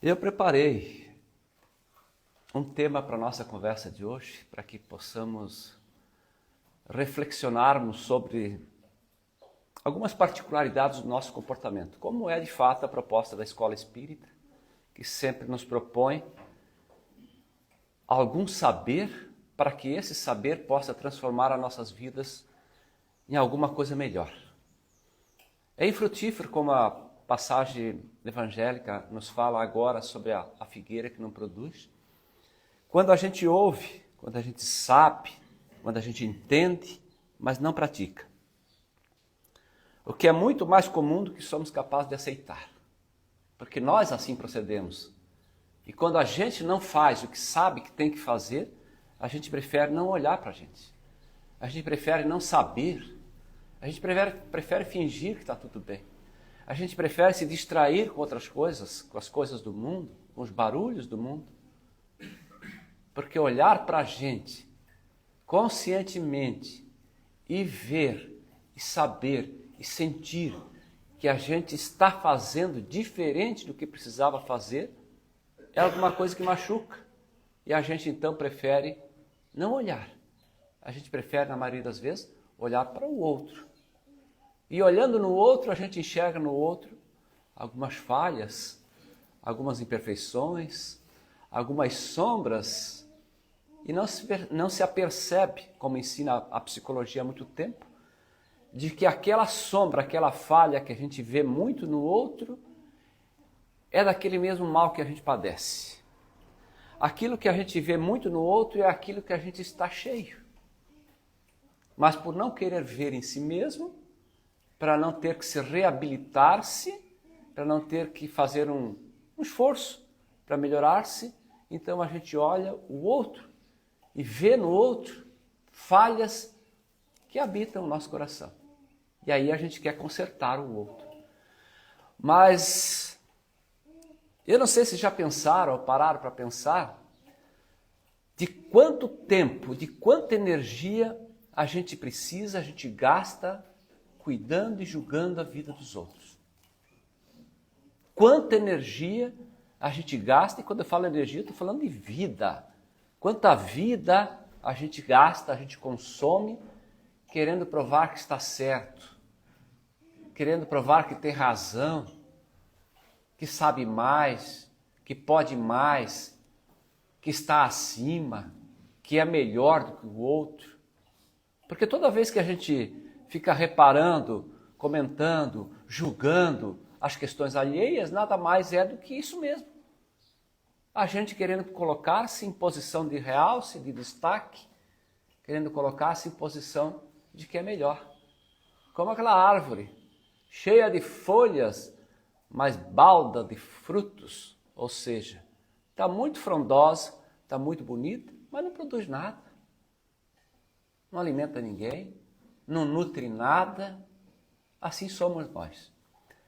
Eu preparei um tema para a nossa conversa de hoje, para que possamos reflexionarmos sobre algumas particularidades do nosso comportamento, como é de fato a proposta da Escola Espírita, que sempre nos propõe algum saber para que esse saber possa transformar as nossas vidas em alguma coisa melhor. É infrutífero como a passagem evangélica nos fala agora sobre a figueira que não produz. Quando a gente ouve, quando a gente sabe, quando a gente entende, mas não pratica. O que é muito mais comum do que somos capazes de aceitar. Porque nós assim procedemos. E quando a gente não faz o que sabe que tem que fazer, a gente prefere não olhar para a gente. A gente prefere não saber. A gente prefere fingir que está tudo bem. A gente prefere se distrair com outras coisas, com as coisas do mundo, com os barulhos do mundo. Porque olhar para a gente conscientemente e ver, e saber, e sentir que a gente está fazendo diferente do que precisava fazer, é alguma coisa que machuca. E a gente então prefere não olhar. A gente prefere, na maioria das vezes, olhar para o outro. E olhando no outro, a gente enxerga no outro algumas falhas, algumas imperfeições, algumas sombras, e não se apercebe, como ensina a psicologia há muito tempo, de que aquela sombra, aquela falha que a gente vê muito no outro, é daquele mesmo mal que a gente padece. Aquilo que a gente vê muito no outro é aquilo que a gente está cheio. Mas por não querer ver em si mesmo, para não ter que se reabilitar-se, para não ter que fazer um esforço para melhorar-se, então a gente olha o outro e vê no outro falhas que habitam o nosso coração. E aí a gente quer consertar o outro. Mas eu não sei se já pensaram ou pararam para pensar de quanto tempo, de quanta energia a gente precisa, a gente gasta cuidando e julgando a vida dos outros. Quanta energia a gente gasta, e quando eu falo energia, eu estou falando de vida. Quanta vida a gente gasta, a gente consome, querendo provar que está certo, querendo provar que tem razão, que sabe mais, que pode mais, que está acima, que é melhor do que o outro. Porque toda vez que a gente fica reparando, comentando, julgando as questões alheias, nada mais é do que isso mesmo. A gente querendo colocar-se em posição de realce, de destaque, querendo colocar-se em posição de que é melhor. Como aquela árvore, cheia de folhas, mas balda de frutos. Ou seja, está muito frondosa, está muito bonita, mas não produz nada. Não alimenta ninguém, não nutre nada. Assim somos nós.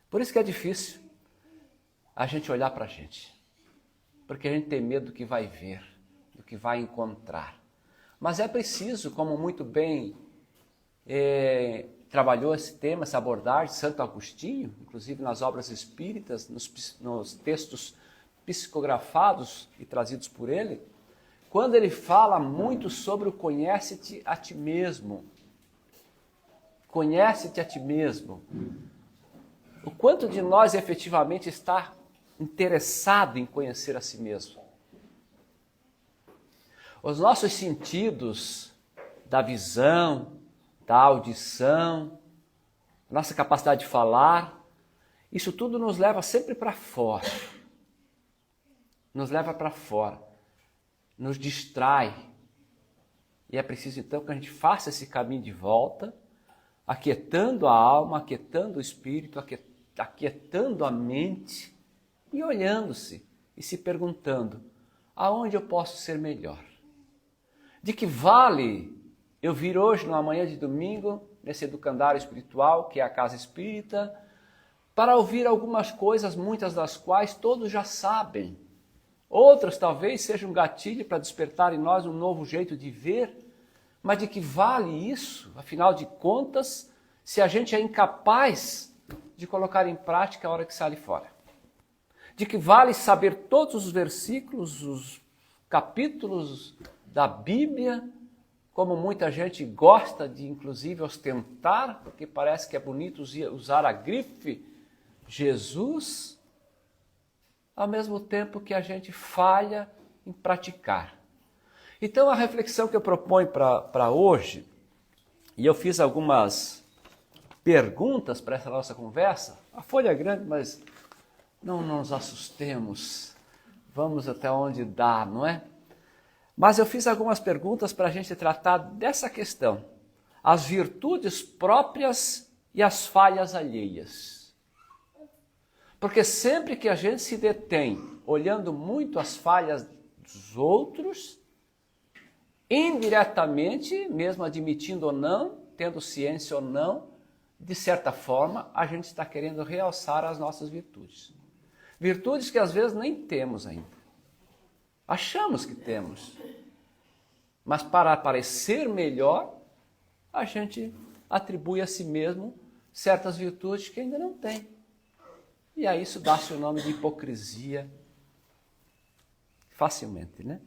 Por isso que é difícil a gente olhar para a gente. Porque a gente tem medo do que vai ver, do que vai encontrar. Mas é preciso, como muito bem trabalhou esse tema, essa abordagem, Santo Agostinho, inclusive nas obras espíritas, nos textos psicografados e trazidos por ele, quando ele fala muito sobre o conhece-te a ti mesmo. Conhece-te a ti mesmo. O quanto de nós efetivamente está interessado em conhecer a si mesmo. Os nossos sentidos da visão, da audição, nossa capacidade de falar, isso tudo nos leva sempre para fora. Nos leva para fora. Nos distrai. E é preciso então que a gente faça esse caminho de volta, aquietando a alma, aquietando o espírito, aquietando a mente e olhando-se e se perguntando: aonde eu posso ser melhor? De que vale eu vir hoje, numa manhã de domingo, nesse educandário espiritual, que é a Casa Espírita, para ouvir algumas coisas, muitas das quais todos já sabem. Outras talvez sejam um gatilho para despertar em nós um novo jeito de ver, mas de que vale isso, afinal de contas, se a gente é incapaz de colocar em prática a hora que sai fora? de que vale saber todos os versículos, os capítulos da Bíblia, como muita gente gosta de, inclusive, ostentar, porque parece que é bonito usar a grife Jesus, ao mesmo tempo que a gente falha em praticar. Então, a reflexão que eu proponho para hoje, e eu fiz algumas perguntas para essa nossa conversa, a folha é grande, mas não nos assustemos, vamos até onde dá, não é? Mas eu fiz algumas perguntas para a gente tratar dessa questão, as virtudes próprias e as falhas alheias. Porque sempre que a gente se detém olhando muito as falhas dos outros, indiretamente, mesmo admitindo ou não, tendo ciência ou não, de certa forma, a gente está querendo realçar as nossas virtudes. Virtudes que às vezes nem temos ainda. Achamos que temos. Mas para parecer melhor, a gente atribui a si mesmo certas virtudes que ainda não tem. E a isso dá-se o nome de hipocrisia facilmente, né?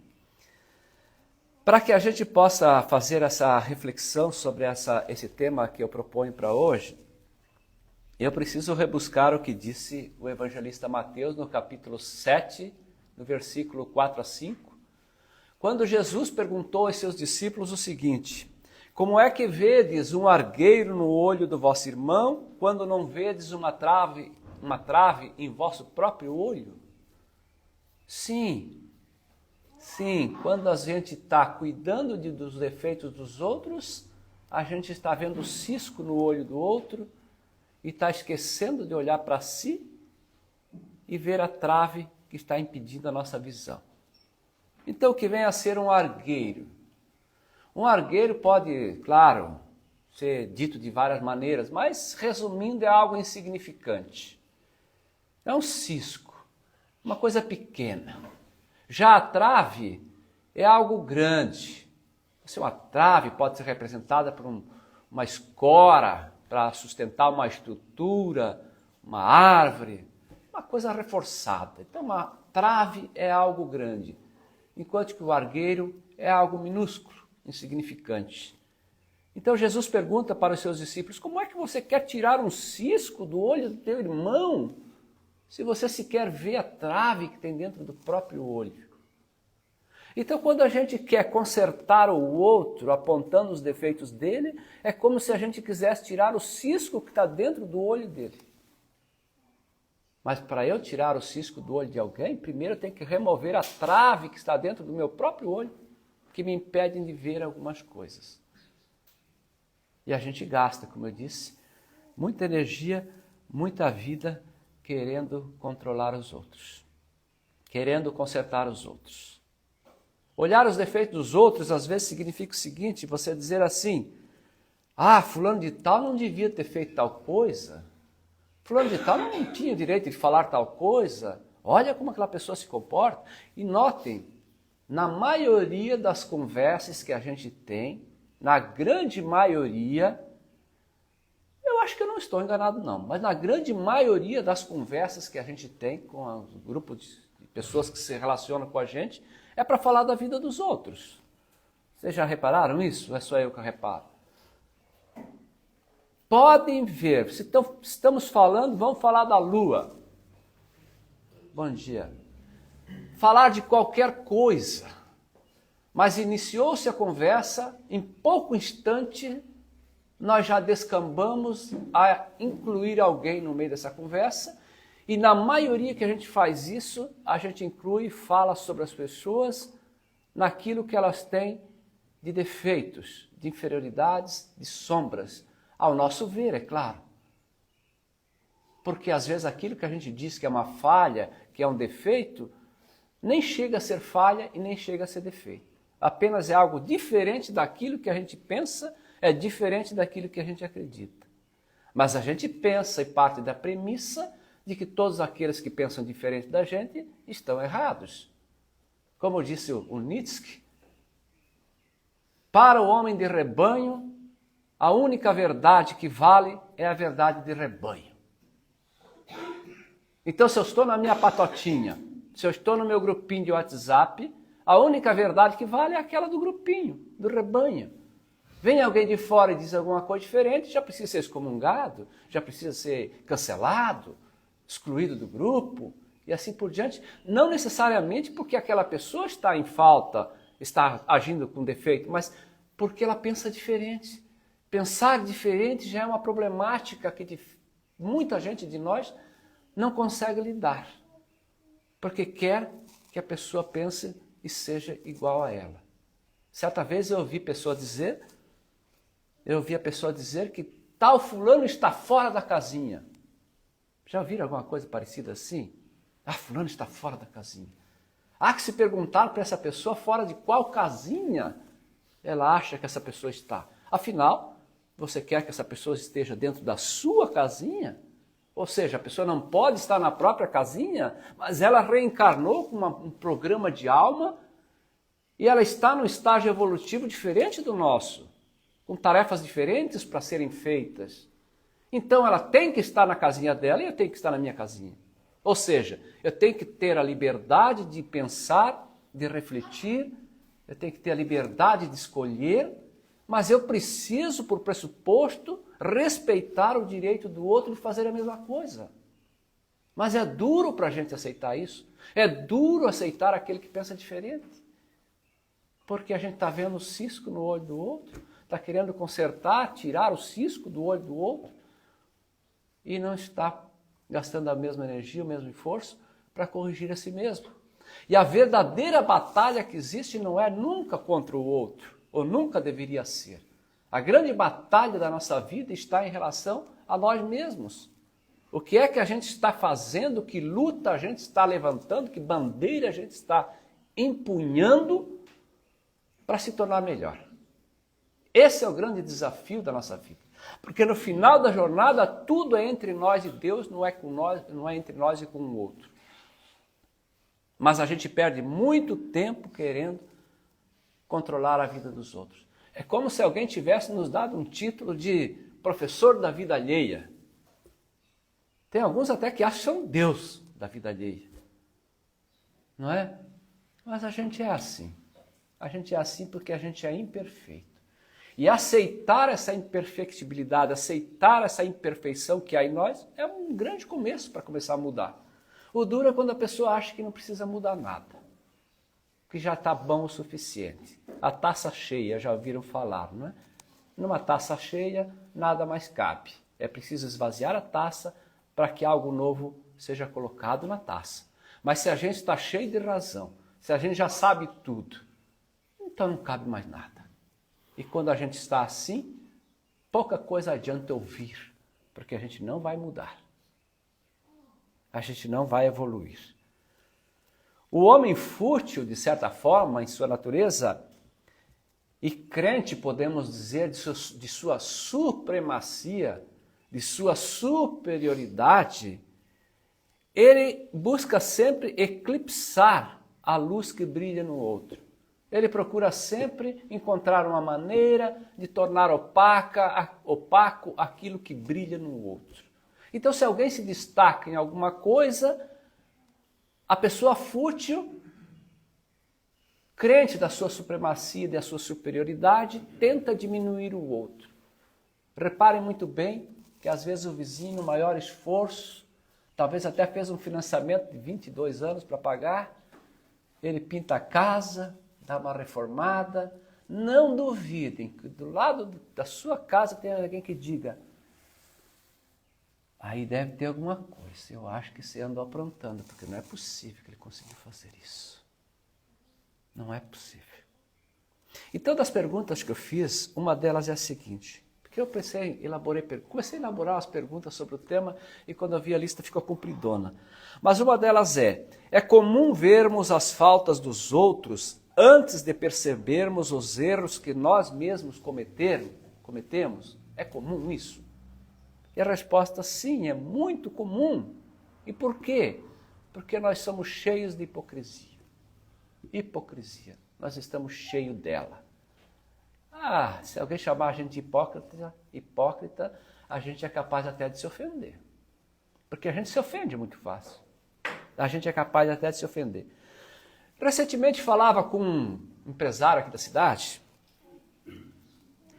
Para que a gente possa fazer essa reflexão sobre esse tema que eu proponho para hoje, eu preciso rebuscar o que disse o evangelista Mateus no capítulo 7, no versículo 4 a 5, quando Jesus perguntou aos seus discípulos o seguinte: como é que vedes um argueiro no olho do vosso irmão, quando não vedes uma trave em vosso próprio olho? Sim, quando a gente está cuidando dos defeitos dos outros, a gente está vendo o cisco no olho do outro e está esquecendo de olhar para si e ver a trave que está impedindo a nossa visão. Então, o que vem a ser um argueiro? Um argueiro pode, claro, ser dito de várias maneiras, mas, resumindo, é algo insignificante. É um cisco, uma coisa pequena. Já a trave é algo grande. Uma trave pode ser representada por uma escora para sustentar uma estrutura, uma árvore, uma coisa reforçada. Então, uma trave é algo grande, enquanto que o argueiro é algo minúsculo, insignificante. Então, Jesus pergunta para os seus discípulos: como é que você quer tirar um cisco do olho do teu irmão, se você sequer vê a trave que tem dentro do próprio olho? Então, quando a gente quer consertar o outro, apontando os defeitos dele, é como se a gente quisesse tirar o cisco que está dentro do olho dele. Mas para eu tirar o cisco do olho de alguém, primeiro eu tenho que remover a trave que está dentro do meu próprio olho, que me impedem de ver algumas coisas. E a gente gasta, como eu disse, muita energia, muita vida querendo controlar os outros, querendo consertar os outros. Olhar os defeitos dos outros às vezes significa o seguinte: você dizer assim: fulano de tal não devia ter feito tal coisa, fulano de tal não tinha direito de falar tal coisa, olha como aquela pessoa se comporta. E notem, na maioria das conversas que a gente tem, na grande maioria, eu acho que eu não estou enganado não, mas na grande maioria das conversas que a gente tem com o grupo de pessoas que se relacionam com a gente, é para falar da vida dos outros. Vocês já repararam isso? Ou é só eu que reparo? Podem ver, se estamos falando, vamos falar da lua. Bom dia. Falar de qualquer coisa. Mas iniciou-se a conversa, em pouco instante, nós já descambamos a incluir alguém no meio dessa conversa, e na maioria que a gente faz isso, a gente inclui e fala sobre as pessoas naquilo que elas têm de defeitos, de inferioridades, de sombras, ao nosso ver, é claro. Porque às vezes aquilo que a gente diz que é uma falha, que é um defeito, nem chega a ser falha e nem chega a ser defeito. Apenas é algo diferente daquilo que a gente pensa, é diferente daquilo que a gente acredita. Mas a gente pensa e parte da premissa de que todos aqueles que pensam diferente da gente estão errados. Como disse o Nietzsche, para o homem de rebanho, a única verdade que vale é a verdade de rebanho. Então, se eu estou na minha patotinha, se eu estou no meu grupinho de WhatsApp, a única verdade que vale é aquela do grupinho, do rebanho. Vem alguém de fora e diz alguma coisa diferente, já precisa ser excomungado, já precisa ser cancelado, excluído do grupo, e assim por diante. Não necessariamente porque aquela pessoa está em falta, está agindo com defeito, mas porque ela pensa diferente. Pensar diferente já é uma problemática que muita gente de nós não consegue lidar, porque quer que a pessoa pense e seja igual a ela. Certa vez eu ouvi a pessoa dizer que tal fulano está fora da casinha. Já ouviram alguma coisa parecida assim? Ah, fulano está fora da casinha. Há que se perguntar para essa pessoa fora de qual casinha ela acha que essa pessoa está. Afinal, você quer que essa pessoa esteja dentro da sua casinha? Ou seja, a pessoa não pode estar na própria casinha, mas ela reencarnou com um programa de alma e ela está num estágio evolutivo diferente do nosso, com tarefas diferentes para serem feitas. Então ela tem que estar na casinha dela e eu tenho que estar na minha casinha. Ou seja, eu tenho que ter a liberdade de pensar, de refletir, eu tenho que ter a liberdade de escolher, mas eu preciso, por pressuposto, respeitar o direito do outro de fazer a mesma coisa. Mas é duro para a gente aceitar isso. É duro aceitar aquele que pensa diferente. Porque a gente está vendo o cisco no olho do outro, está querendo consertar, tirar o cisco do olho do outro, e não está gastando a mesma energia, o mesmo esforço para corrigir a si mesmo. E a verdadeira batalha que existe não é nunca contra o outro, ou nunca deveria ser. A grande batalha da nossa vida está em relação a nós mesmos. O que é que a gente está fazendo, que luta a gente está levantando, que bandeira a gente está empunhando para se tornar melhor. Esse é o grande desafio da nossa vida. Porque no final da jornada, tudo é entre nós e Deus, não é entre nós e com o outro. Mas a gente perde muito tempo querendo controlar a vida dos outros. É como se alguém tivesse nos dado um título de professor da vida alheia. Tem alguns até que acham Deus da vida alheia. Não é? Mas a gente é assim. A gente é assim porque a gente é imperfeito. E aceitar essa imperfectibilidade, aceitar essa imperfeição que há em nós, é um grande começo para começar a mudar. O duro é quando a pessoa acha que não precisa mudar nada, que já está bom o suficiente. A taça cheia, já ouviram falar, não é? Numa taça cheia, nada mais cabe. É preciso esvaziar a taça para que algo novo seja colocado na taça. Mas se a gente está cheio de razão, se a gente já sabe tudo, então não cabe mais nada. E quando a gente está assim, pouca coisa adianta ouvir, porque a gente não vai mudar. A gente não vai evoluir. O homem fútil, de certa forma, em sua natureza, e crente, podemos dizer, de sua supremacia, de sua superioridade, ele busca sempre eclipsar a luz que brilha no outro. Ele procura sempre encontrar uma maneira de tornar opaco aquilo que brilha no outro. Então, se alguém se destaca em alguma coisa, a pessoa fútil, crente da sua supremacia e da sua superioridade, tenta diminuir o outro. Reparem muito bem que às vezes o vizinho, no maior esforço, talvez até fez um financiamento de 22 anos para pagar, ele pinta a casa, dá uma reformada. Não duvidem que do lado da sua casa tem alguém que diga: aí deve ter alguma coisa, eu acho que você andou aprontando, porque não é possível que ele conseguiu fazer isso. Não é possível. Então, das perguntas que eu fiz, uma delas é a seguinte, porque eu comecei a elaborar as perguntas sobre o tema e quando eu vi a lista ficou compridona. Mas uma delas é comum vermos as faltas dos outros antes de percebermos os erros que nós mesmos cometemos? É comum isso? E a resposta, sim, é muito comum. E por quê? Porque nós somos cheios de hipocrisia. Hipocrisia. Nós estamos cheios dela. Se alguém chamar a gente de hipócrita, a gente é capaz até de se ofender. Porque a gente se ofende muito fácil. A gente é capaz até de se ofender. Recentemente falava com um empresário aqui da cidade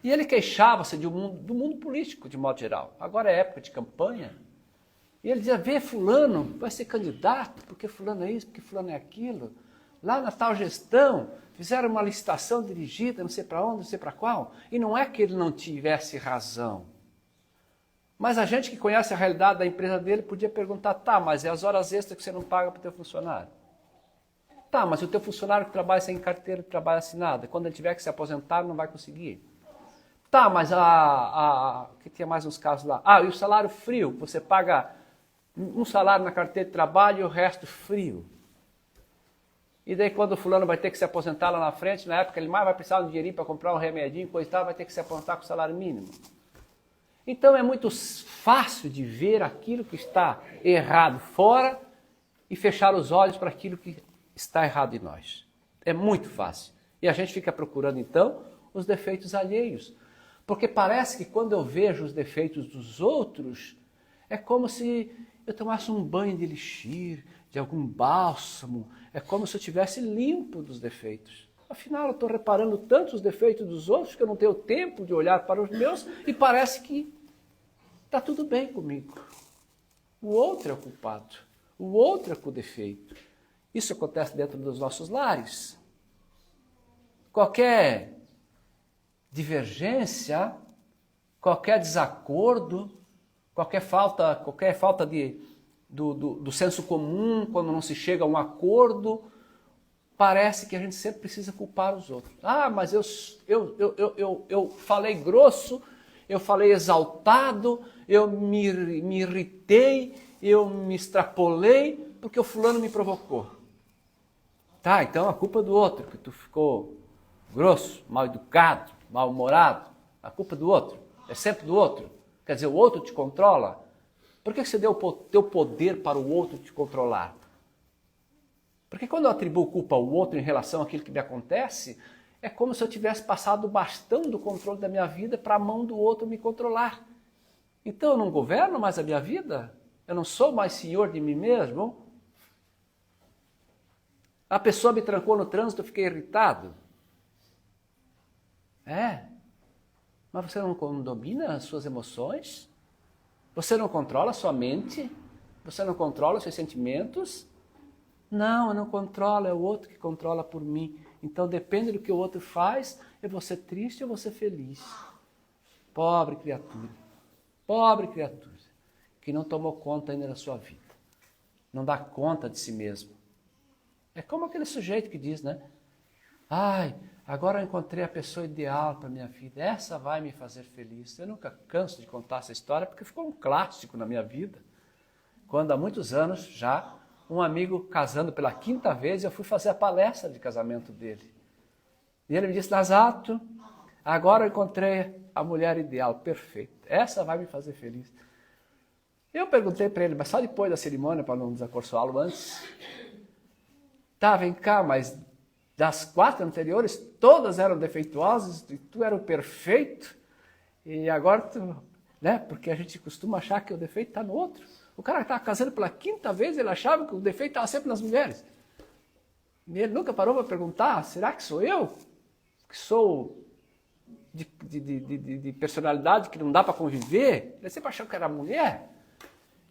e ele queixava-se do mundo político de modo geral. Agora é época de campanha. E ele dizia, vê fulano, vai ser candidato, porque fulano é isso, porque fulano é aquilo. Lá na tal gestão, fizeram uma licitação dirigida, não sei para onde, não sei para qual. E não é que ele não tivesse razão. Mas a gente que conhece a realidade da empresa dele podia perguntar, tá, mas é as horas extras que você não paga para o teu funcionário? Tá, mas o teu funcionário que trabalha sem carteira de trabalho assinada, quando ele tiver que se aposentar, não vai conseguir. Tá, mas que tinha mais uns casos lá. Ah, e o salário frio, você paga um salário na carteira de trabalho e o resto frio. E daí quando o fulano vai ter que se aposentar lá na frente, na época ele mais vai precisar de um dinheirinho para comprar um remedinho, coisa e tal, vai ter que se aposentar com o salário mínimo. Então é muito fácil de ver aquilo que está errado fora e fechar os olhos para aquilo que está errado em nós. É muito fácil. E a gente fica procurando então os defeitos alheios. Porque parece que quando eu vejo os defeitos dos outros, é como se eu tomasse um banho de elixir, de algum bálsamo, é como se eu estivesse limpo dos defeitos. Afinal, eu estou reparando tanto os defeitos dos outros que eu não tenho tempo de olhar para os meus e parece que está tudo bem comigo. O outro é o culpado, o outro é com o defeito. Isso acontece dentro dos nossos lares. Qualquer divergência, qualquer desacordo, qualquer falta do senso comum, quando não se chega a um acordo, parece que a gente sempre precisa culpar os outros. Ah, mas eu falei grosso, eu falei exaltado, eu me irritei, eu me extrapolei, porque o fulano me provocou. Tá, então a culpa é do outro, que tu ficou grosso, mal educado, mal-humorado. A culpa é do outro, é sempre do outro. Quer dizer, o outro te controla. Por que você deu o teu poder para o outro te controlar? Porque quando eu atribuo culpa ao outro em relação àquilo que me acontece, é como se eu tivesse passado o bastão do controle da minha vida para a mão do outro me controlar. Então eu não governo mais a minha vida? Eu não sou mais senhor de mim mesmo? A pessoa me trancou no trânsito, eu fiquei irritado. Mas você não domina as suas emoções? Você não controla a sua mente? Você não controla os seus sentimentos? Não, eu não controlo, é o outro que controla por mim. Então depende do que o outro faz, eu vou ser triste ou vou ser feliz. Pobre criatura, que não tomou conta ainda da sua vida. Não dá conta de si mesmo. É como aquele sujeito que diz, né? Ai, agora eu encontrei a pessoa ideal para a minha vida. Essa vai me fazer feliz. Eu nunca canso de contar essa história porque ficou um clássico na minha vida. Quando há muitos anos já, um amigo casando pela 5ª vez, eu fui fazer a palestra de casamento dele. E ele me disse, Nazato, agora eu encontrei a mulher ideal, perfeita. Essa vai me fazer feliz. Eu perguntei para ele, mas só depois da cerimônia, para não desacorçoá-lo antes. Tá, vem cá, mas das 4 anteriores, todas eram defeituosas e tu era o perfeito. E agora tu, né? Porque a gente costuma achar que o defeito está no outro. O cara que estava casando pela 5ª vez, ele achava que o defeito estava sempre nas mulheres. E ele nunca parou para perguntar, será que sou eu? Que sou de personalidade que não dá para conviver? Ele sempre achou que era mulher.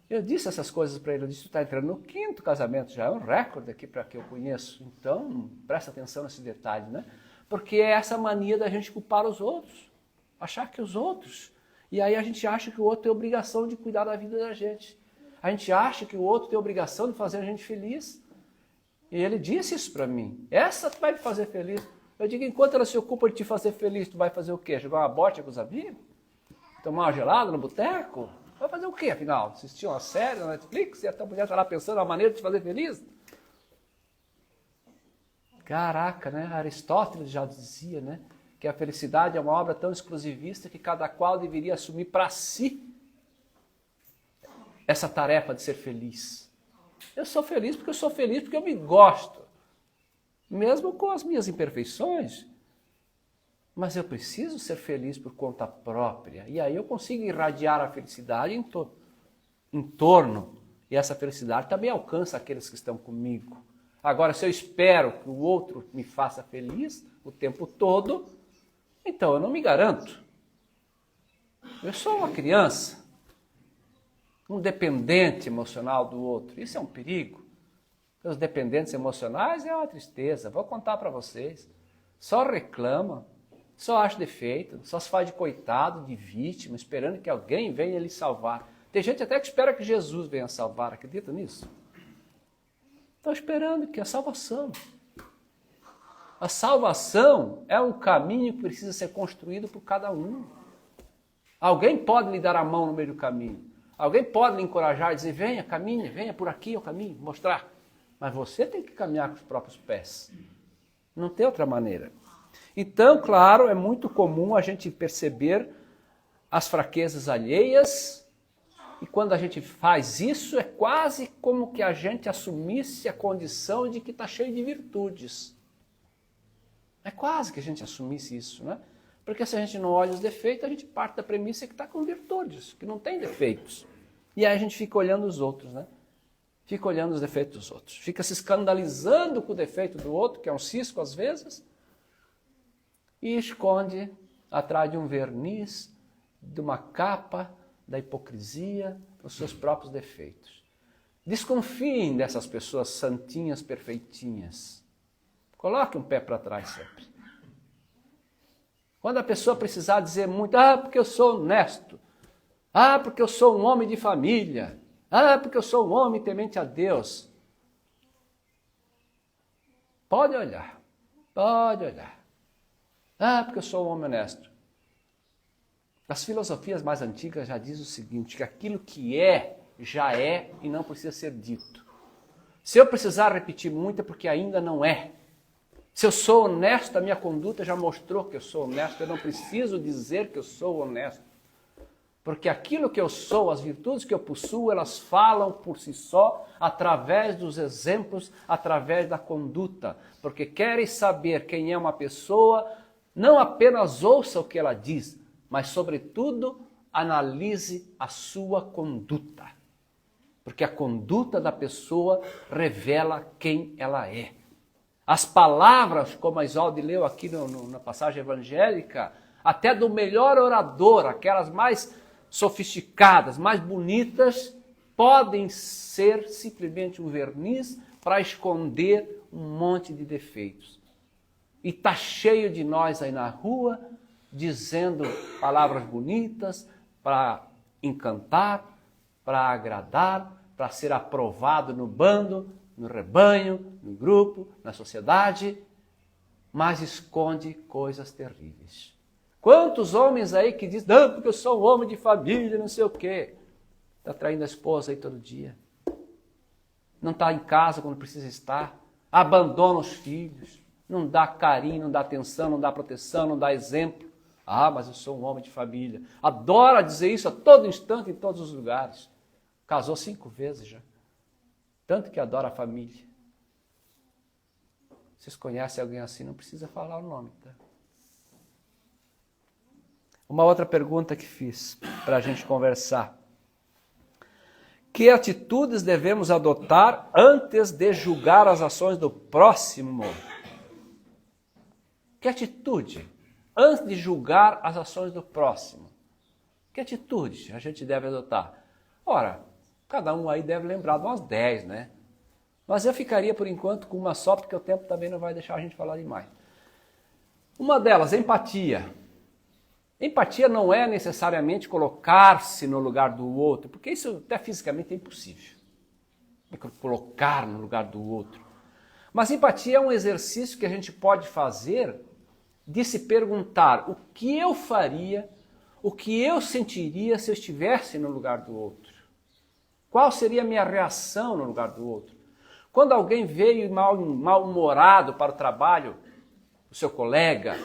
Eu disse essas coisas para ele, eu disse, tu está entrando no 5º casamento, já é um recorde aqui para que eu conheço. Então, presta atenção nesses detalhes, né? Porque é essa mania da gente culpar os outros, achar que os outros. E aí a gente acha que o outro tem obrigação de cuidar da vida da gente. A gente acha que o outro tem obrigação de fazer a gente feliz. E ele disse isso para mim, essa vai me fazer feliz. Eu digo, enquanto ela se ocupa de te fazer feliz, tu vai fazer o quê? Jogar uma bote com os amigos? Tomar uma gelada no boteco? Vai fazer o quê, afinal? Assistir uma série na Netflix e a tua mulher está lá pensando a maneira de te fazer feliz? Caraca, né? Aristóteles já dizia, né? Que a felicidade é uma obra tão exclusivista que cada qual deveria assumir para si essa tarefa de ser feliz. Eu sou feliz porque eu me gosto. Mesmo com as minhas imperfeições. Mas eu preciso ser feliz por conta própria. E aí eu consigo irradiar a felicidade entorno e essa felicidade também alcança aqueles que estão comigo. Agora, se eu espero que o outro me faça feliz o tempo todo, então eu não me garanto. Eu sou uma criança, um dependente emocional do outro. Isso é um perigo. Os dependentes emocionais é uma tristeza. Vou contar para vocês. Só reclamam, só acham defeito, só se faz de coitado, de vítima, esperando que alguém venha lhe salvar. Tem gente até que espera que Jesus venha salvar. Acredita nisso? Estão esperando que a salvação. A salvação é um caminho que precisa ser construído por cada um. Alguém pode lhe dar a mão no meio do caminho. Alguém pode lhe encorajar e dizer, venha, caminhe, venha por aqui é o caminho, mostrar. Mas você tem que caminhar com os próprios pés. Não tem outra maneira. Então, claro, é muito comum a gente perceber as fraquezas alheias. E quando a gente faz isso, é quase como que a gente assumisse a condição de que está cheio de virtudes. É quase que a gente assumisse isso, né? Porque se a gente não olha os defeitos, a gente parte da premissa que está com virtudes, que não tem defeitos. E aí a gente fica olhando os outros, né? Fica olhando os defeitos dos outros. Fica se escandalizando com o defeito do outro, que é um cisco às vezes, e esconde atrás de um verniz, de uma capa da hipocrisia, os seus próprios defeitos. Desconfiem dessas pessoas santinhas, perfeitinhas. Coloque um pé para trás sempre. Quando a pessoa precisar dizer muito, porque eu sou honesto, porque eu sou um homem de família, porque eu sou um homem temente a Deus. Pode olhar, pode olhar. Porque eu sou um homem honesto. As filosofias mais antigas já dizem o seguinte, que aquilo que é, já é e não precisa ser dito. Se eu precisar repetir muito é porque ainda não é. Se eu sou honesto, a minha conduta já mostrou que eu sou honesto, eu não preciso dizer que eu sou honesto. Porque aquilo que eu sou, as virtudes que eu possuo, elas falam por si só, através dos exemplos, através da conduta. Porque querem saber quem é uma pessoa, não apenas ouça o que ela diz, mas, sobretudo, analise a sua conduta. Porque a conduta da pessoa revela quem ela é. As palavras, como a Isolde leu aqui na passagem evangélica, até do melhor orador, aquelas mais sofisticadas, mais bonitas, podem ser simplesmente um verniz para esconder um monte de defeitos. E está cheio de nós aí na rua, dizendo palavras bonitas para encantar, para agradar, para ser aprovado no bando, no rebanho, no grupo, na sociedade, mas esconde coisas terríveis. Quantos homens aí que dizem, não, porque eu sou um homem de família, não sei o quê. Está traindo a esposa aí todo dia. Não está em casa quando precisa estar. Abandona os filhos. Não dá carinho, não dá atenção, não dá proteção, não dá exemplo. Mas eu sou um homem de família. Adora dizer isso a todo instante, em todos os lugares. Casou 5 vezes já. Tanto que adora a família. Vocês conhecem alguém assim, não precisa falar o nome, tá? Uma outra pergunta que fiz para a gente conversar. Que atitudes devemos adotar antes de julgar as ações do próximo? Que atitude? Antes de julgar as ações do próximo. Que atitude a gente deve adotar? Ora, cada um aí deve lembrar de umas 10, né? Mas eu ficaria por enquanto com uma só, porque o tempo também não vai deixar a gente falar demais. Uma delas, empatia. Empatia não é necessariamente colocar-se no lugar do outro, porque isso até fisicamente é impossível. Colocar no lugar do outro. Mas empatia é um exercício que a gente pode fazer de se perguntar o que eu faria, o que eu sentiria se eu estivesse no lugar do outro. Qual seria a minha reação no lugar do outro? Quando alguém veio mal-humorado para o trabalho, o seu colega,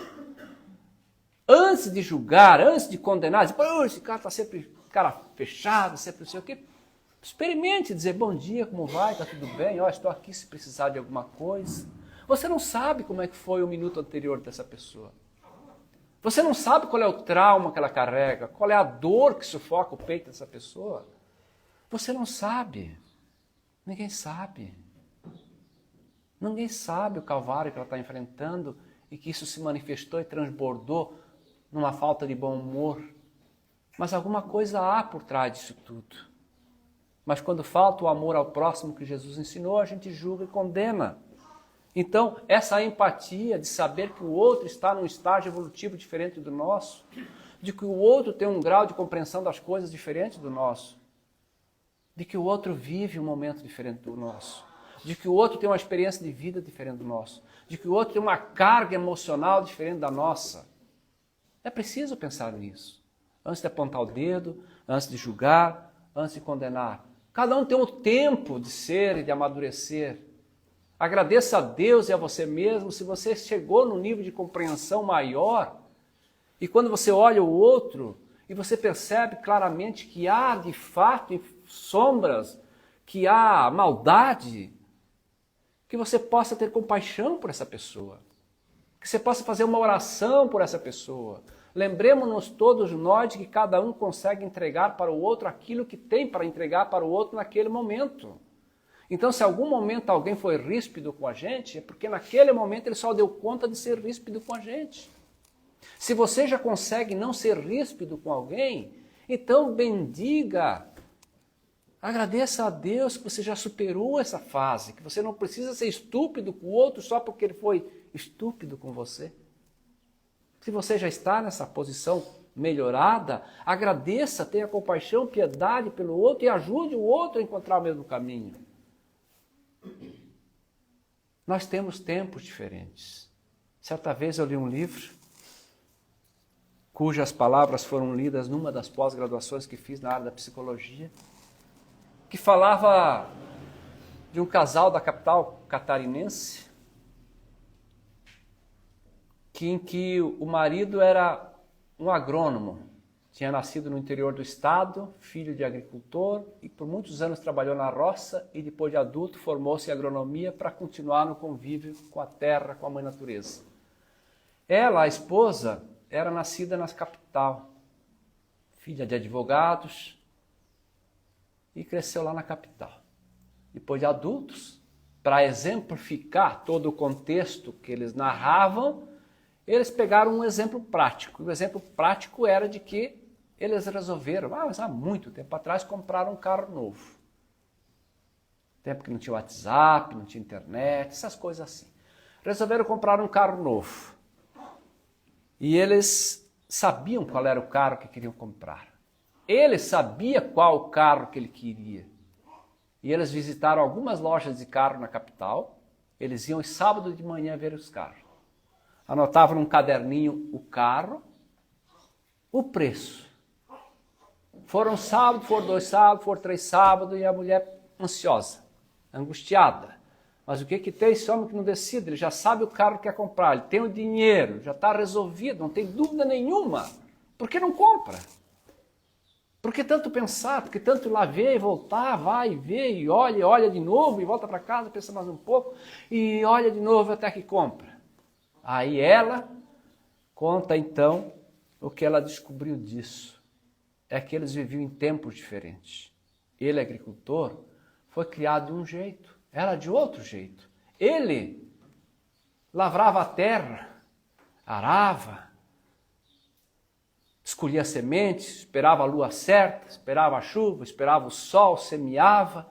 antes de julgar, antes de condenar, dizer, esse cara está sempre cara fechado, sempre não sei o quê. Experimente dizer, bom dia, como vai, está tudo bem? Estou aqui se precisar de alguma coisa. Você não sabe como é que foi o minuto anterior dessa pessoa. Você não sabe qual é o trauma que ela carrega, qual é a dor que sufoca o peito dessa pessoa. Você não sabe. Ninguém sabe. Ninguém sabe o calvário que ela está enfrentando e que isso se manifestou e transbordou numa falta de bom humor. Mas alguma coisa há por trás disso tudo. Mas quando falta o amor ao próximo que Jesus ensinou, a gente julga e condena. Então, essa empatia de saber que o outro está num estágio evolutivo diferente do nosso, de que o outro tem um grau de compreensão das coisas diferente do nosso, de que o outro vive um momento diferente do nosso, de que o outro tem uma experiência de vida diferente do nosso, de que o outro tem uma carga emocional diferente da nossa. É preciso pensar nisso, antes de apontar o dedo, antes de julgar, antes de condenar. Cada um tem um tempo de ser e de amadurecer. Agradeça a Deus e a você mesmo se você chegou num nível de compreensão maior. E quando você olha o outro e você percebe claramente que há, de fato, sombras, que há maldade, que você possa ter compaixão por essa pessoa. Que você possa fazer uma oração por essa pessoa. Lembremos-nos todos nós de que cada um consegue entregar para o outro aquilo que tem para entregar para o outro naquele momento. Então, se em algum momento alguém foi ríspido com a gente, é porque naquele momento ele só deu conta de ser ríspido com a gente. Se você já consegue não ser ríspido com alguém, então bendiga. Agradeça a Deus que você já superou essa fase, que você não precisa ser estúpido com o outro só porque ele foi estúpido com você. Se você já está nessa posição melhorada, agradeça, tenha compaixão, piedade pelo outro e ajude o outro a encontrar o mesmo caminho. Nós temos tempos diferentes. Certa vez eu li um livro cujas palavras foram lidas numa das pós-graduações que fiz na área da psicologia, que falava de um casal da capital catarinense, em que o marido era um agrônomo, tinha nascido no interior do estado, filho de agricultor, e por muitos anos trabalhou na roça e depois de adulto formou-se em agronomia para continuar no convívio com a terra, com a mãe natureza. Ela, a esposa, era nascida na capital, filha de advogados, e cresceu lá na capital. Depois de adultos, para exemplificar todo o contexto que eles narravam, eles pegaram um exemplo prático. O exemplo prático era de que eles resolveram, mas há muito tempo atrás, compraram um carro novo. Tempo que não tinha WhatsApp, não tinha internet, essas coisas assim. Resolveram comprar um carro novo. E eles sabiam qual era o carro que queriam comprar. Ele sabia qual o carro que ele queria. E eles visitaram algumas lojas de carro na capital. Eles iam sábado de manhã ver os carros. Anotavam num caderninho o carro, o preço. Foram sábado, foram 2 sábados, foram 3 sábados e a mulher ansiosa, angustiada. Mas o que tem esse homem que não decide? Ele já sabe o carro que quer comprar, ele tem o dinheiro, já está resolvido, não tem dúvida nenhuma. Por que não compra? Por que tanto pensar? Por que tanto ir lá ver e voltar, vai e vê e olha de novo e volta para casa, pensa mais um pouco e olha de novo até que compra. Aí ela conta então o que ela descobriu disso. É que eles viviam em tempos diferentes. Ele, agricultor, foi criado de um jeito, ela de outro jeito. Ele lavrava a terra, arava, escolhia sementes, esperava a lua certa, esperava a chuva, esperava o sol, semeava,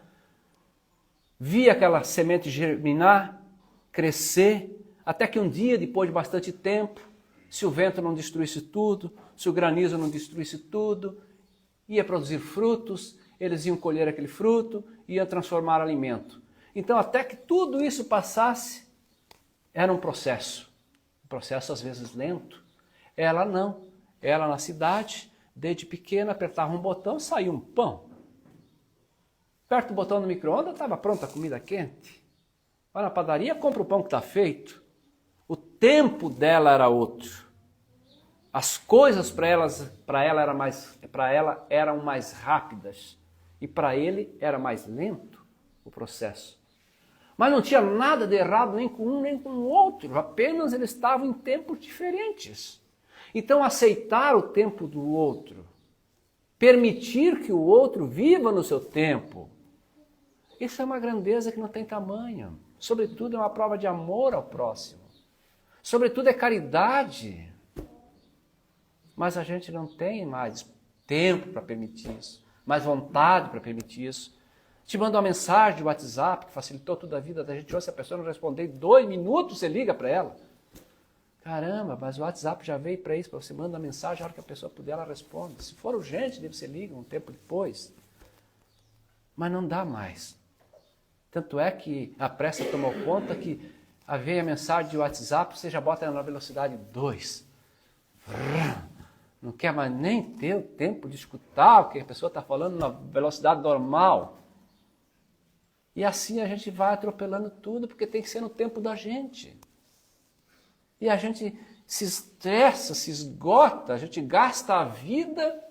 via aquela semente germinar, crescer, até que um dia, depois de bastante tempo, se o vento não destruísse tudo, se o granizo não destruísse tudo, ia produzir frutos, eles iam colher aquele fruto, iam transformar alimento. Então, até que tudo isso passasse, era um processo às vezes lento. Ela não, ela na cidade, desde pequena, apertava um botão, saía um pão. Aperta o botão no micro-ondas, estava pronta a comida quente. Vai na padaria, compra o pão que está feito. O tempo dela era outro. As coisas para ela eram mais rápidas e para ele era mais lento o processo. Mas não tinha nada de errado nem com um nem com o outro, apenas eles estavam em tempos diferentes. Então aceitar o tempo do outro permitir que o outro viva no seu tempo. Isso é uma grandeza que não tem tamanho. Sobretudo é uma prova de amor ao próximo. Sobretudo é caridade. Mas a gente não tem mais tempo para permitir isso, mais vontade para permitir isso. Te manda uma mensagem de WhatsApp que facilitou toda a vida da gente. Ou se a pessoa não responder em 2 minutos, você liga para ela. Caramba, mas o WhatsApp já veio para isso, para você mandar uma mensagem, a hora que a pessoa puder, ela responde. Se for urgente, você liga um tempo depois. Mas não dá mais. Tanto é que a pressa tomou conta que veio a mensagem de WhatsApp, você já bota ela na velocidade 2. Não quer mais nem ter o tempo de escutar o que a pessoa está falando na velocidade normal. E assim a gente vai atropelando tudo, porque tem que ser no tempo da gente. E a gente se estressa, se esgota, a gente gasta a vida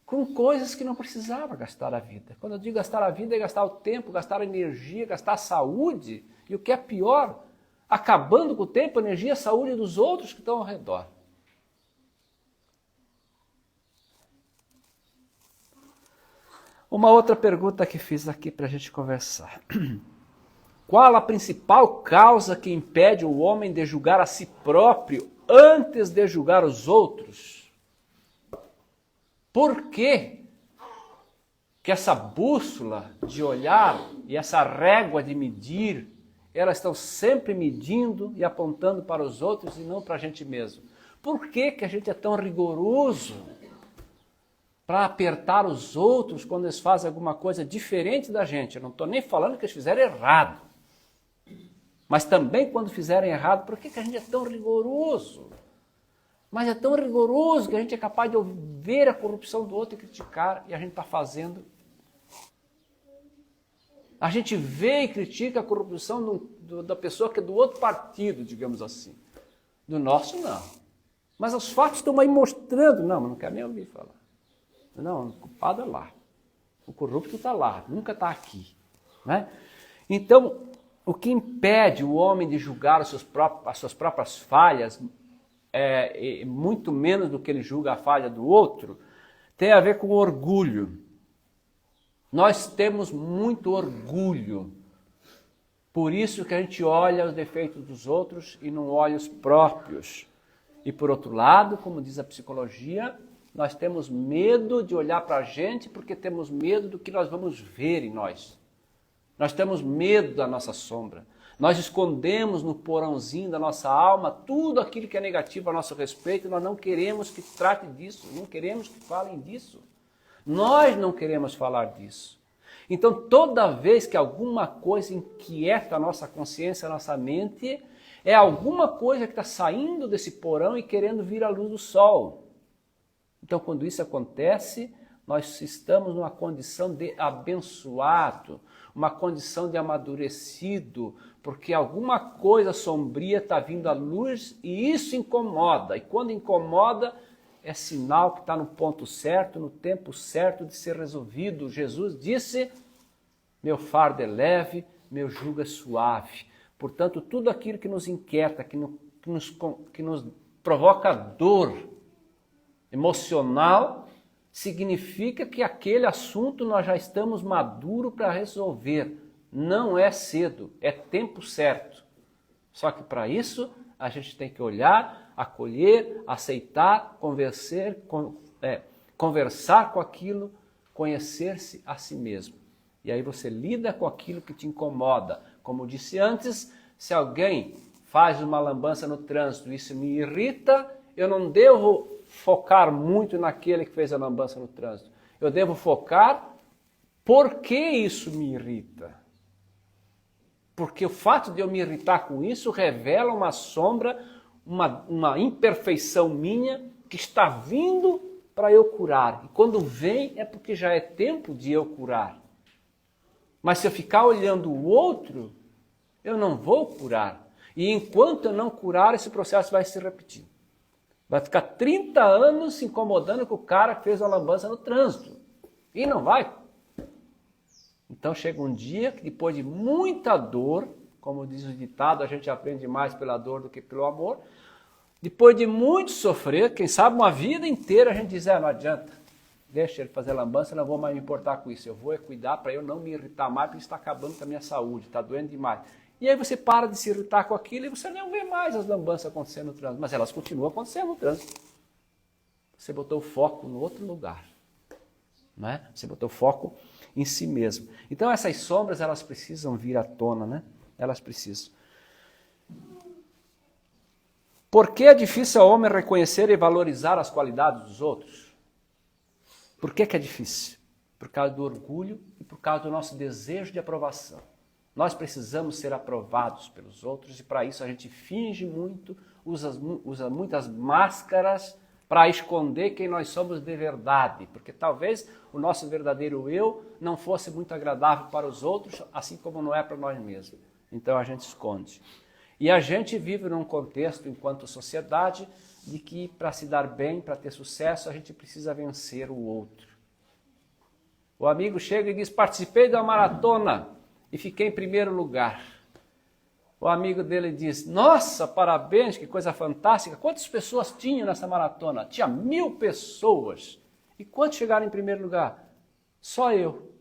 com coisas que não precisava gastar a vida. Quando eu digo gastar a vida, é gastar o tempo, gastar a energia, gastar a saúde. E o que é pior, acabando com o tempo, a energia e a saúde dos outros que estão ao redor. Uma outra pergunta que fiz aqui para a gente conversar. Qual a principal causa que impede o homem de julgar a si próprio antes de julgar os outros? Por que essa bússola de olhar e essa régua de medir, elas estão sempre medindo e apontando para os outros e não para a gente mesmo? Por que a gente é tão rigoroso para apertar os outros quando eles fazem alguma coisa diferente da gente? Eu não estou nem falando que eles fizeram errado. Mas também quando fizerem errado, por que a gente é tão rigoroso? Mas é tão rigoroso que a gente é capaz de ver a corrupção do outro e criticar, e a gente está fazendo. A gente vê e critica a corrupção da pessoa que é do outro partido, digamos assim. Do nosso, não. Mas os fatos estão aí mostrando. Não, mas não quero nem ouvir falar. Não, o culpado é lá. O corrupto está lá, nunca está aqui. Né? Então, o que impede o homem de julgar as suas próprias falhas, muito menos do que ele julga a falha do outro, tem a ver com o orgulho. Nós temos muito orgulho. Por isso que a gente olha os defeitos dos outros e não olha os próprios. E por outro lado, como diz a psicologia, nós temos medo de olhar para a gente porque temos medo do que nós vamos ver em nós. Nós temos medo da nossa sombra. Nós escondemos no porãozinho da nossa alma tudo aquilo que é negativo a nosso respeito. Nós não queremos que trate disso, não queremos que falem disso. Nós não queremos falar disso. Então, toda vez que alguma coisa inquieta a nossa consciência, a nossa mente, é alguma coisa que está saindo desse porão e querendo vir à luz do sol. Então, quando isso acontece, nós estamos numa condição de abençoado, uma condição de amadurecido, porque alguma coisa sombria está vindo à luz e isso incomoda. E quando incomoda, é sinal que está no ponto certo, no tempo certo de ser resolvido. Jesus disse, meu fardo é leve, meu jugo é suave. Portanto, tudo aquilo que nos inquieta, que nos provoca dor emocional, significa que aquele assunto nós já estamos maduros para resolver. Não é cedo, é tempo certo. Só que para isso a gente tem que olhar, acolher, aceitar, conversar com aquilo, conhecer-se a si mesmo. E aí você lida com aquilo que te incomoda. Como disse antes, se alguém faz uma lambança no trânsito e isso me irrita, eu não devo focar muito naquele que fez a lambança no trânsito. Eu devo focar por que isso me irrita. Porque o fato de eu me irritar com isso revela uma sombra, uma imperfeição minha que está vindo para eu curar. E quando vem é porque já é tempo de eu curar. Mas se eu ficar olhando o outro, eu não vou curar. E enquanto eu não curar, esse processo vai se repetir. Vai ficar 30 anos se incomodando com o cara que fez uma lambança no trânsito. E não vai. Então chega um dia que depois de muita dor, como diz o ditado, a gente aprende mais pela dor do que pelo amor. Depois de muito sofrer, quem sabe uma vida inteira, a gente diz, não adianta. Deixa ele fazer lambança, eu não vou mais me importar com isso. Eu vou cuidar para eu não me irritar mais, porque isso está acabando com a minha saúde, está doendo demais. E aí você para de se irritar com aquilo e você não vê mais as lambanças acontecendo no trânsito. Mas elas continuam acontecendo no trânsito. Você botou o foco no outro lugar. Não é? Você botou o foco em si mesmo. Então essas sombras, elas precisam vir à tona, né? Elas precisam. Por que é difícil ao homem reconhecer e valorizar as qualidades dos outros? Por que é difícil? Por causa do orgulho e por causa do nosso desejo de aprovação. Nós precisamos ser aprovados pelos outros e para isso a gente finge muito, usa muitas máscaras para esconder quem nós somos de verdade, porque talvez o nosso verdadeiro eu não fosse muito agradável para os outros, assim como não é para nós mesmos. Então a gente esconde. E a gente vive num contexto, enquanto sociedade, de que para se dar bem, para ter sucesso, a gente precisa vencer o outro. O amigo chega e diz, participei de uma maratona e fiquei em primeiro lugar. O amigo dele diz, nossa, parabéns, que coisa fantástica. Quantas pessoas tinham nessa maratona? Tinha 1000 pessoas. E quantos chegaram em primeiro lugar? Só eu.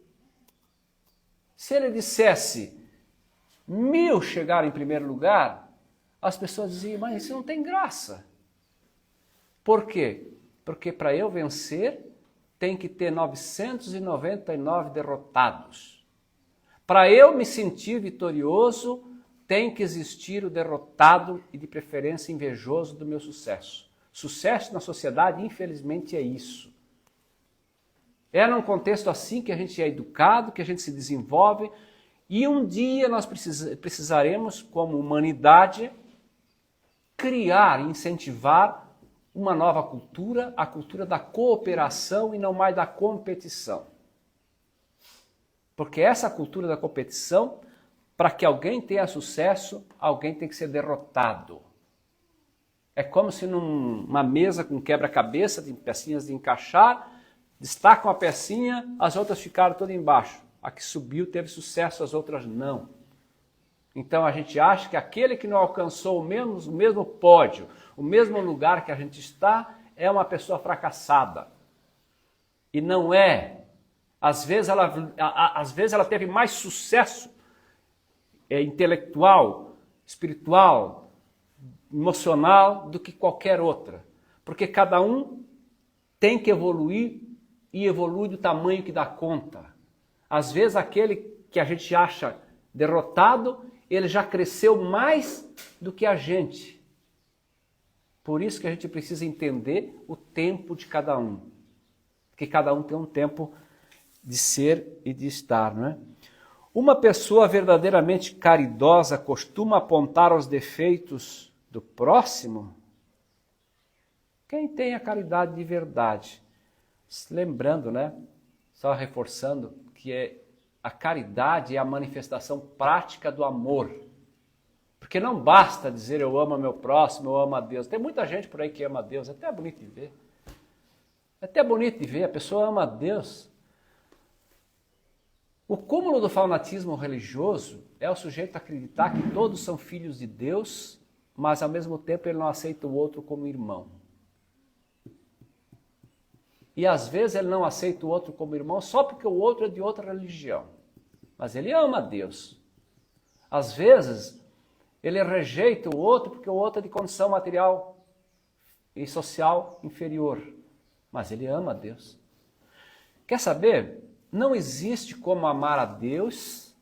Se ele dissesse 1000 chegaram em primeiro lugar, as pessoas diziam, mas isso não tem graça. Por quê? Porque para eu vencer, tem que ter 999 derrotados. Para eu me sentir vitorioso, tem que existir o derrotado e de preferência invejoso do meu sucesso. Sucesso na sociedade, infelizmente, é isso. É num contexto assim que a gente é educado, que a gente se desenvolve, e um dia nós precisaremos, como humanidade, criar e incentivar uma nova cultura, a cultura da cooperação e não mais da competição. Porque essa cultura da competição, para que alguém tenha sucesso, alguém tem que ser derrotado. É como se numa mesa com quebra-cabeça, de pecinhas de encaixar, destaca uma pecinha, as outras ficaram todas embaixo. A que subiu teve sucesso, as outras não. Então a gente acha que aquele que não alcançou o mesmo pódio, o mesmo lugar que a gente está, é uma pessoa fracassada. E não é. Às vezes ela teve mais sucesso intelectual, espiritual, emocional do que qualquer outra. Porque cada um tem que evoluir e evolui do tamanho que dá conta. Às vezes aquele que a gente acha derrotado, ele já cresceu mais do que a gente. Por isso que a gente precisa entender o tempo de cada um. Porque cada um tem um tempo de ser e de estar, não é? Uma pessoa verdadeiramente caridosa costuma apontar os defeitos do próximo? Quem tem a caridade de verdade? Lembrando, né? Só reforçando que a caridade é a manifestação prática do amor. Porque não basta dizer eu amo meu próximo, eu amo a Deus. Tem muita gente por aí que ama a Deus, é até bonito de ver. É até bonito de ver, a pessoa ama a Deus. O cúmulo do fanatismo religioso é o sujeito acreditar que todos são filhos de Deus, mas ao mesmo tempo ele não aceita o outro como irmão. E às vezes ele não aceita o outro como irmão só porque o outro é de outra religião. Mas ele ama a Deus. Às vezes ele rejeita o outro porque o outro é de condição material e social inferior. Mas ele ama a Deus. Quer saber? Não existe como amar a Deus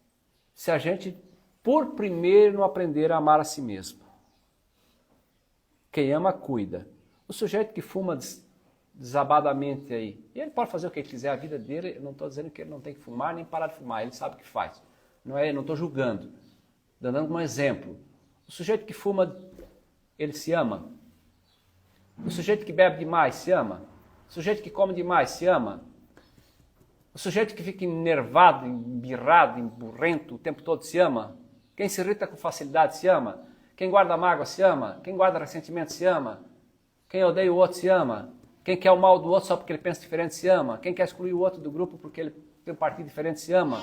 se a gente, por primeiro, não aprender a amar a si mesmo. Quem ama, cuida. O sujeito que fuma desabadamente aí, ele pode fazer o que ele quiser, a vida dele, eu não estou dizendo que ele não tem que fumar nem parar de fumar, ele sabe o que faz. Não estou julgando, dando um exemplo. O sujeito que fuma, ele se ama. O sujeito que bebe demais, se ama. O sujeito que come demais, se ama. O sujeito que fica enervado, embirrado, emburrento o tempo todo, se ama. Quem se irrita com facilidade, se ama. Quem guarda mágoa, se ama. Quem guarda ressentimento, se ama. Quem odeia o outro, se ama. Quem quer o mal do outro só porque ele pensa diferente, se ama. Quem quer excluir o outro do grupo porque ele tem um partido diferente, se ama.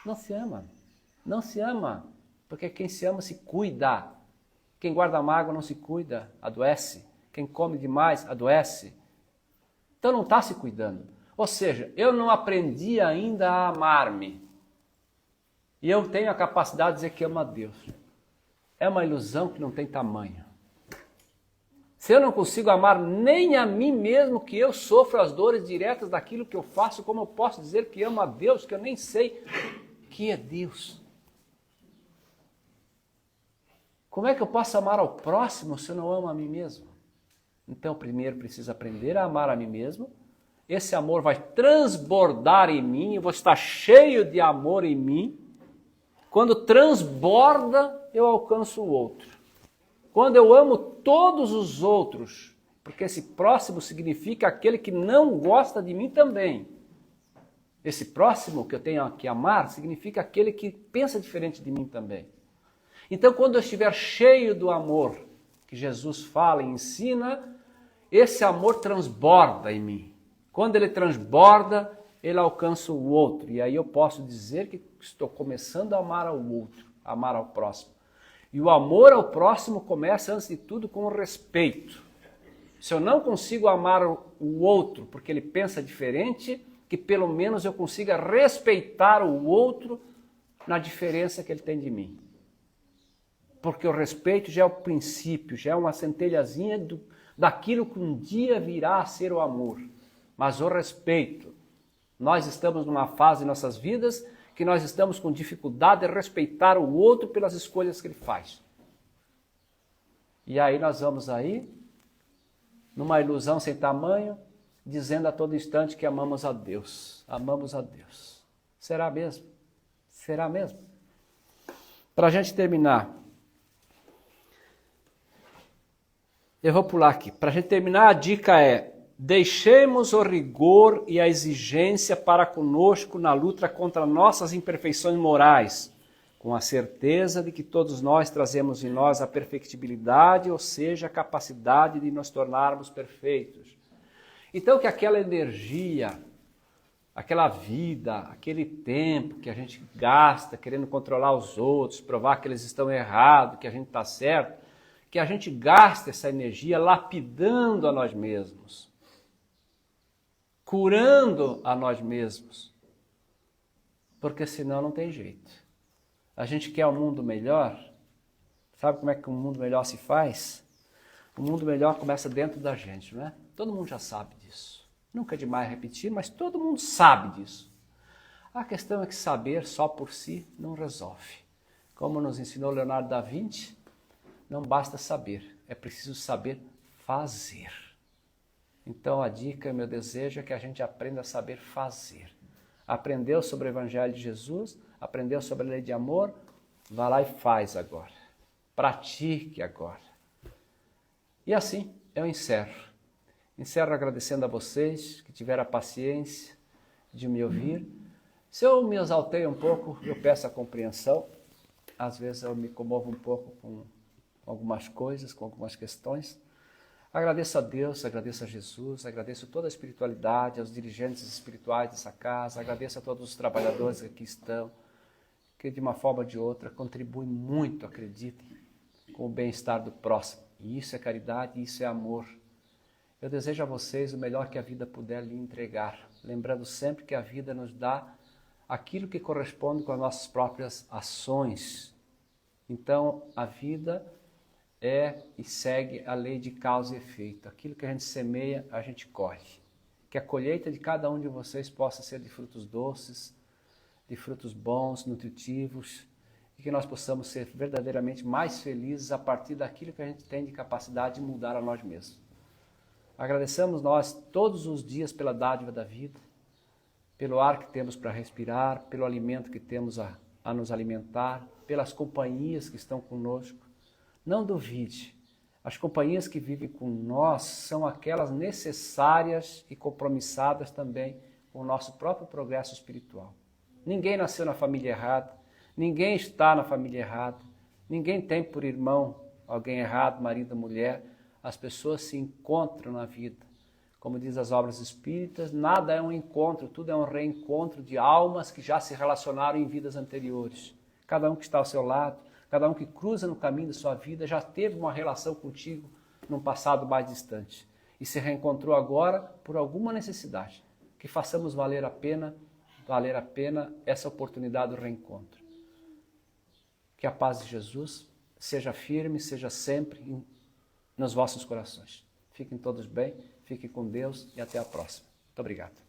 Não se ama. Não se ama. Porque quem se ama se cuida. Quem guarda mágoa não se cuida, adoece. Quem come demais, adoece. Então não está se cuidando. Ou seja, eu não aprendi ainda a amar-me. E eu tenho a capacidade de dizer que amo a Deus. É uma ilusão que não tem tamanho. Se eu não consigo amar nem a mim mesmo, que eu sofro as dores diretas daquilo que eu faço, como eu posso dizer que amo a Deus, que eu nem sei que é Deus? Como é que eu posso amar ao próximo se eu não amo a mim mesmo? Então, primeiro preciso aprender a amar a mim mesmo. Esse amor vai transbordar em mim, eu vou estar cheio de amor em mim. Quando transborda, eu alcanço o outro. Quando eu amo todos os outros, porque esse próximo significa aquele que não gosta de mim também. Esse próximo que eu tenho que amar significa aquele que pensa diferente de mim também. Então, quando eu estiver cheio do amor que Jesus fala e ensina, esse amor transborda em mim. Quando ele transborda, ele alcança o outro. E aí eu posso dizer que estou começando a amar ao outro, a amar ao próximo. E o amor ao próximo começa, antes de tudo, com o respeito. Se eu não consigo amar o outro porque ele pensa diferente, que pelo menos eu consiga respeitar o outro na diferença que ele tem de mim. Porque o respeito já é o princípio, já é uma centelhazinha daquilo que um dia virá a ser o amor. Mas o respeito, nós estamos numa fase em nossas vidas que nós estamos com dificuldade de respeitar o outro pelas escolhas que ele faz. E aí nós vamos aí, numa ilusão sem tamanho, dizendo a todo instante que amamos a Deus. Amamos a Deus. Será mesmo? Será mesmo? Para a gente terminar, eu vou pular aqui. Para a gente terminar, a dica é: deixemos o rigor e a exigência para conosco na luta contra nossas imperfeições morais, com a certeza de que todos nós trazemos em nós a perfectibilidade, ou seja, a capacidade de nos tornarmos perfeitos. Então, que aquela energia, aquela vida, aquele tempo que a gente gasta querendo controlar os outros, provar que eles estão errados, que a gente está certo, que a gente gaste essa energia lapidando a nós mesmos, curando a nós mesmos, porque senão não tem jeito. A gente quer um mundo melhor. Sabe como é que um mundo melhor se faz? O mundo melhor começa dentro da gente, não é? Todo mundo já sabe disso. Nunca é demais repetir, mas todo mundo sabe disso. A questão é que saber só por si não resolve. Como nos ensinou Leonardo da Vinci, não basta saber, é preciso saber fazer. Então a dica, meu desejo é que a gente aprenda a saber fazer. Aprendeu sobre o Evangelho de Jesus, aprendeu sobre a lei de amor, vá lá e faz agora. Pratique agora. E assim eu encerro. Encerro agradecendo a vocês que tiveram a paciência de me ouvir. Se eu me exaltei um pouco, eu peço a compreensão. Às vezes eu me comovo um pouco com algumas coisas, com algumas questões. Agradeço a Deus, agradeço a Jesus, agradeço toda a espiritualidade, aos dirigentes espirituais dessa casa, agradeço a todos os trabalhadores que aqui estão, que de uma forma ou de outra contribuem muito, acreditem, com o bem-estar do próximo. E isso é caridade, isso é amor. Eu desejo a vocês o melhor que a vida puder lhe entregar, lembrando sempre que a vida nos dá aquilo que corresponde com as nossas próprias ações. Então, a vida é e segue a lei de causa e efeito. Aquilo que a gente semeia, a gente colhe. Que a colheita de cada um de vocês possa ser de frutos doces, de frutos bons, nutritivos, e que nós possamos ser verdadeiramente mais felizes a partir daquilo que a gente tem de capacidade de mudar a nós mesmos. Agradecemos nós todos os dias pela dádiva da vida, pelo ar que temos para respirar, pelo alimento que temos a nos alimentar, pelas companhias que estão conosco. Não duvide, as companhias que vivem com nós são aquelas necessárias e compromissadas também com o nosso próprio progresso espiritual. Ninguém nasceu na família errada, ninguém está na família errada, ninguém tem por irmão alguém errado, marido, mulher. As pessoas se encontram na vida. Como diz as obras espíritas, nada é um encontro, tudo é um reencontro de almas que já se relacionaram em vidas anteriores. Cada um que está ao seu lado, cada um que cruza no caminho da sua vida já teve uma relação contigo num passado mais distante. e se reencontrou agora por alguma necessidade. Que façamos valer a pena essa oportunidade do reencontro. Que a paz de Jesus seja firme, seja sempre nos vossos corações. Fiquem todos bem, fiquem com Deus e até a próxima. Muito obrigado.